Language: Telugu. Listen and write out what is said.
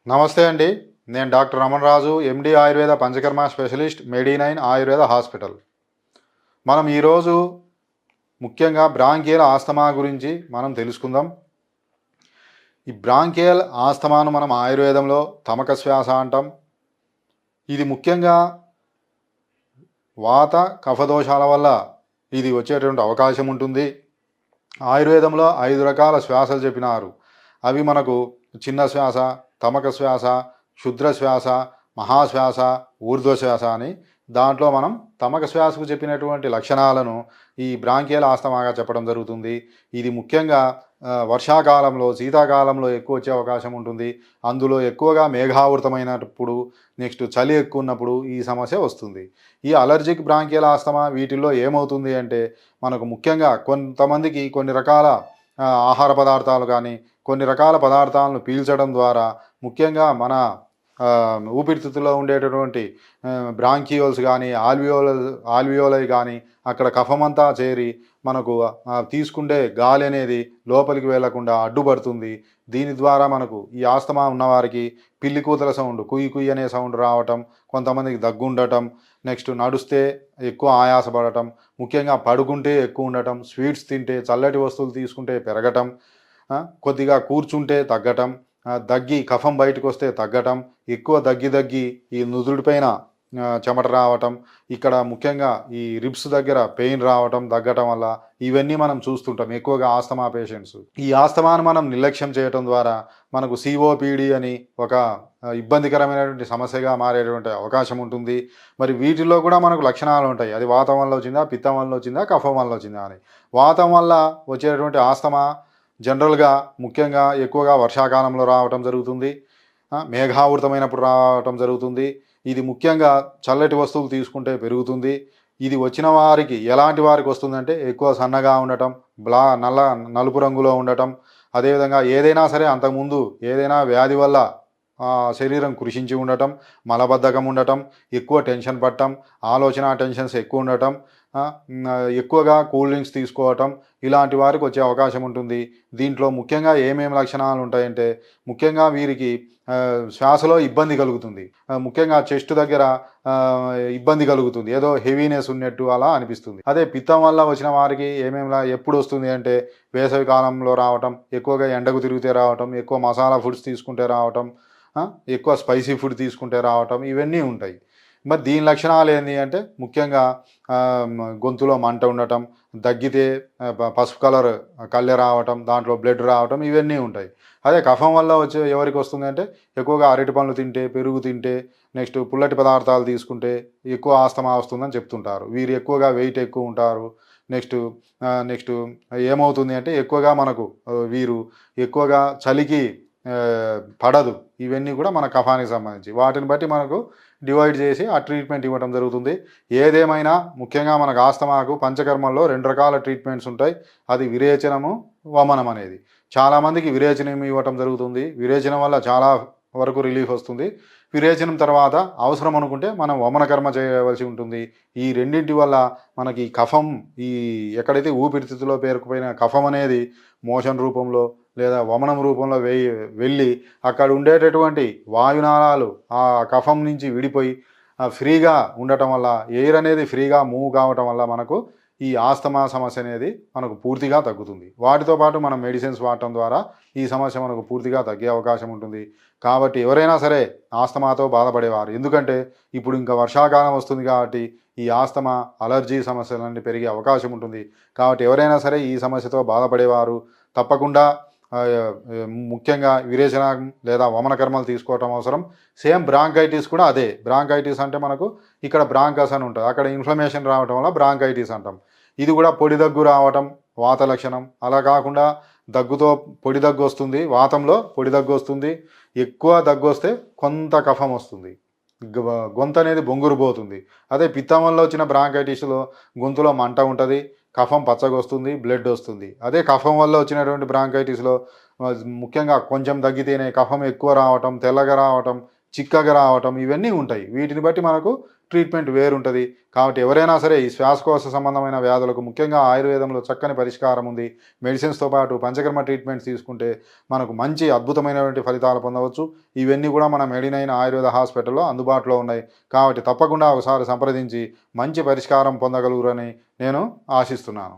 నమస్తే అండి. నేను డాక్టర్ రమణరాజు, ఎండి ఆయుర్వేద పంచకర్మ స్పెషలిస్ట్, మెడి9 ఆయుర్వేద హాస్పిటల్. మనం ఈరోజు ముఖ్యంగా బ్రాంకియల్ ఆస్తమా గురించి మనం తెలుసుకుందాం. ఈ బ్రాంకియల్ ఆస్తమాను మనం ఆయుర్వేదంలో తమక శ్వాస అంటాం. ఇది ముఖ్యంగా వాత కఫదోషాల వల్ల ఇది వచ్చేటువంటి అవకాశం ఉంటుంది. ఆయుర్వేదంలో 5 రకాల శ్వాసలు చెప్పినారు. అవి మనకు చిన్న శ్వాస, తమక శ్వాస, క్షుద్ర శ్వాస, మహాశ్వాస, ఊర్ధ్వశ్వాస అని. దాంట్లో మనం తమక శ్వాసకు చెప్పినటువంటి లక్షణాలను ఈ బ్రాంకియల్ ఆస్తమాగా చెప్పడం జరుగుతుంది. ఇది ముఖ్యంగా వర్షాకాలంలో, శీతాకాలంలో ఎక్కువ వచ్చే అవకాశం ఉంటుంది. అందులో ఎక్కువగా మేఘావృతమైనప్పుడు, నెక్స్ట్ చలి ఎక్కువ ఉన్నప్పుడు ఈ సమస్య వస్తుంది. ఈ అలర్జిక్ బ్రాంకియల్ ఆస్తమా వీటిల్లో ఏమవుతుంది అంటే మనకు ముఖ్యంగా కొంతమందికి కొన్ని రకాల ఆహార పదార్థాలు కానీ, కొన్ని రకాల పదార్థాలను పీల్చడం ద్వారా ముఖ్యంగా మన ఊపిరితిత్తులో ఉండేటటువంటి బ్రాంకియోల్స్ కానీ, ఆల్వియోలై కానీ అక్కడ కఫమంతా చేరి మనకు తీసుకుండే గాలి అనేది లోపలికి వెళ్లకుండా అడ్డుపడుతుంది. దీని ద్వారా మనకు ఈ ఆస్తమా ఉన్నవారికి పిల్లి కూతల సౌండ్, కుయ్యి కుయ్యి అనే సౌండ్ రావటం, కొంతమందికి దగ్గు ఉండటం, నెక్స్ట్ నడుస్తే ఎక్కువ ఆయాసపడటం, ముఖ్యంగా పడుకుంటే ఎక్కువ ఉండటం, స్వీట్స్ తింటే, చల్లటి వస్తువులు తీసుకుంటే పెరగటం, కొద్దిగా కూర్చుంటే తగ్గటం, దగ్గి కఫం బయటకు వస్తే తగ్గటం, ఎక్కువ దగ్గి ఈ నుదుడిపైన చెమట రావటం, ఇక్కడ ముఖ్యంగా ఈ రిబ్స్ దగ్గర పెయిన్ రావటం, తగ్గటం వల్ల ఇవన్నీ మనం చూస్తుంటాం ఎక్కువగా ఆస్తమా పేషెంట్స్. ఈ ఆస్తమాను మనం నిర్లక్ష్యం చేయటం ద్వారా మనకు సిఓపిడి అని ఒక ఇబ్బందికరమైనటువంటి సమస్యగా మారేటువంటి అవకాశం ఉంటుంది. మరి వీటిల్లో కూడా మనకు లక్షణాలు ఉంటాయి. అది వాతం వల్ల వచ్చిందా, పిత్తం వల్ల వచ్చిందా, కఫం వల్ల వచ్చిందా అని. వాతం వల్ల వచ్చేటువంటి ఆస్తమా జనరల్గా ముఖ్యంగా ఎక్కువగా వర్షాకాలంలో రావటం జరుగుతుంది, మేఘావృతమైనప్పుడు రావటం జరుగుతుంది. ఇది ముఖ్యంగా చల్లటి వస్తువులు తీసుకుంటే పెరుగుతుంది. ఇది వచ్చిన వారికి ఎలాంటి వారికి వస్తుందంటే ఎక్కువ సన్నగా ఉండటం, నలుపు రంగులో ఉండటం, అదేవిధంగా ఏదైనా సరే అంతకుముందు ఏదైనా వ్యాధి వల్ల శరీరం కృషించి ఉండటం, మలబద్ధకం ఉండటం, ఎక్కువ టెన్షన్ పట్టడం, టెన్షన్స్ ఎక్కువ ఉండటం, ఎక్కువగా కూల్ డ్రింక్స్ తీసుకోవటం, ఇలాంటి వారికి వచ్చే అవకాశం ఉంటుంది. దీంట్లో ముఖ్యంగా ఏమేమి లక్షణాలు ఉంటాయంటే ముఖ్యంగా వీరికి శ్వాసలో ఇబ్బంది కలుగుతుంది, ముఖ్యంగా చెస్ట్ దగ్గర ఇబ్బంది కలుగుతుంది, ఏదో హెవీనెస్ ఉన్నట్టు అలా అనిపిస్తుంది. అదే పిత్తం వల్ల వచ్చిన వారికి ఎప్పుడు వస్తుంది అంటే వేసవి కాలంలో రావటం, ఎక్కువగా ఎండకు తిరిగితే రావటం, ఎక్కువ మసాలా ఫుడ్స్ తీసుకుంటే రావటం, ఎక్కువ స్పైసీ ఫుడ్ తీసుకుంటే రావటం, ఇవన్నీ ఉంటాయి. మరి దీని లక్షణాలు ఏంటి అంటే ముఖ్యంగా గొంతులో మంట ఉండటం, దగ్గితే పసుపు కలర్ కళ్ళె రావటం, దాంట్లో బ్లడ్ రావటం, ఇవన్నీ ఉంటాయి. అదే కఫం వల్ల వచ్చే ఎవరికి వస్తుంది అంటే ఎక్కువగా అరటి పండ్లు తింటే, పెరుగు తింటే, నెక్స్ట్ పుల్లటి పదార్థాలు తీసుకుంటే ఎక్కువ ఆస్తమా వస్తుందని చెప్తుంటారు. వీరు ఎక్కువగా వెయిట్ ఎక్కువ ఉంటారు. నెక్స్ట్ ఏమవుతుంది అంటే ఎక్కువగా మనకు వీరు ఎక్కువగా చలికి పడదు. ఇవన్నీ కూడా మన కఫానికి సంబంధించి వాటిని బట్టి మనకు డివైడ్ చేసి ఆ ట్రీట్మెంట్ ఇవ్వడం జరుగుతుంది. ఏదేమైనా ముఖ్యంగా మనకు ఆస్తమాకు పంచకర్మల్లో 2 రకాల ట్రీట్మెంట్స్ ఉంటాయి. అది విరేచనము, వమనం అనేది. చాలామందికి విరేచనం ఇవ్వటం జరుగుతుంది. విరేచనం వల్ల చాలా వరకు రిలీఫ్ వస్తుంది. విరేచనం తర్వాత అవసరం అనుకుంటే మనం వమన కర్మ చేయవలసి ఉంటుంది. ఈ రెండింటి వల్ల మనకి కఫం, ఈ ఎక్కడైతే ఊపిరితిత్తులో పేరుకుపోయిన కఫం అనేది మోషన్ రూపంలో లేదా వమనం రూపంలో వెళ్ళి అక్కడ ఉండేటటువంటి వాయునాళాలు ఆ కఫం నుంచి విడిపోయి ఫ్రీగా ఉండటం వల్ల, ఎయిర్ అనేది ఫ్రీగా మూవ్ కావటం వల్ల మనకు ఈ ఆస్తమా సమస్య అనేది మనకు పూర్తిగా తగ్గుతుంది. వాటితో పాటు మనం మెడిసిన్స్ వాడటం ద్వారా ఈ సమస్య మనకు పూర్తిగా తగ్గే అవకాశం ఉంటుంది. కాబట్టి ఎవరైనా సరే ఆస్తమాతో బాధపడేవారు, ఎందుకంటే ఇప్పుడు ఇంకా వర్షాకాలం వస్తుంది కాబట్టి ఈ ఆస్తమా, అలర్జీ సమస్యలన్నీ పెరిగే అవకాశం ఉంటుంది. కాబట్టి ఎవరైనా సరే ఈ సమస్యతో బాధపడేవారు తప్పకుండా ముఖ్యంగా విరేచనం లేదా వమన కర్మలు తీసుకోవటం అవసరం. సేమ్ బ్రాంకైటిస్ కూడా అదే. బ్రాంకైటిస్ అంటే మనకు ఇక్కడ బ్రాంకస్ అని ఉంటుంది, అక్కడ ఇన్ఫ్లమేషన్ రావటం వల్ల బ్రాంకైటిస్ అంటాం. ఇది కూడా పొడి దగ్గు రావటం వాత లక్షణం. అలా కాకుండా దగ్గుతో పొడి దగ్గు వస్తుంది, వాతంలో పొడి దగ్గు వస్తుంది. ఎక్కువ దగ్గు వస్తే కొంత కఫం వస్తుంది, గొంతు అనేది బొంగురు పోతుంది. అదే పిత్తం వల్ల వచ్చిన బ్రాంకైటిస్లో గొంతులో మంట ఉంటుంది, కఫం పచ్చగా వస్తుంది, బ్లడ్ వస్తుంది. అదే కఫం వల్ల వచ్చినటువంటి బ్రాంకైటిస్లో ముఖ్యంగా కొంచెం దగ్గితేనే కఫం ఎక్కువ రావటం, తెల్లగా రావటం, చిక్కగా రావటం ఇవన్నీ ఉంటాయి. వీటిని బట్టి మనకు ట్రీట్మెంట్ వేరుంటుంది. కాబట్టి ఎవరైనా సరే ఈ శ్వాసకోశ సంబంధమైన వ్యాధులకు ముఖ్యంగా ఆయుర్వేదంలో చక్కని పరిష్కారం ఉంది. మెడిసిన్స్‌తో పాటు పంచకర్మ ట్రీట్మెంట్స్ తీసుకుంటే మనకు మంచి అద్భుతమైనటువంటి ఫలితాలు పొందవచ్చు. ఇవన్నీ కూడా మన మెడినైన్ ఆయుర్వేద హాస్పిటల్‌లో అందుబాటులో ఉన్నాయి. కాబట్టి తప్పకుండా ఒకసారి సంప్రదించి మంచి పరిష్కారం పొందగలుగురని నేను ఆశిస్తున్నాను.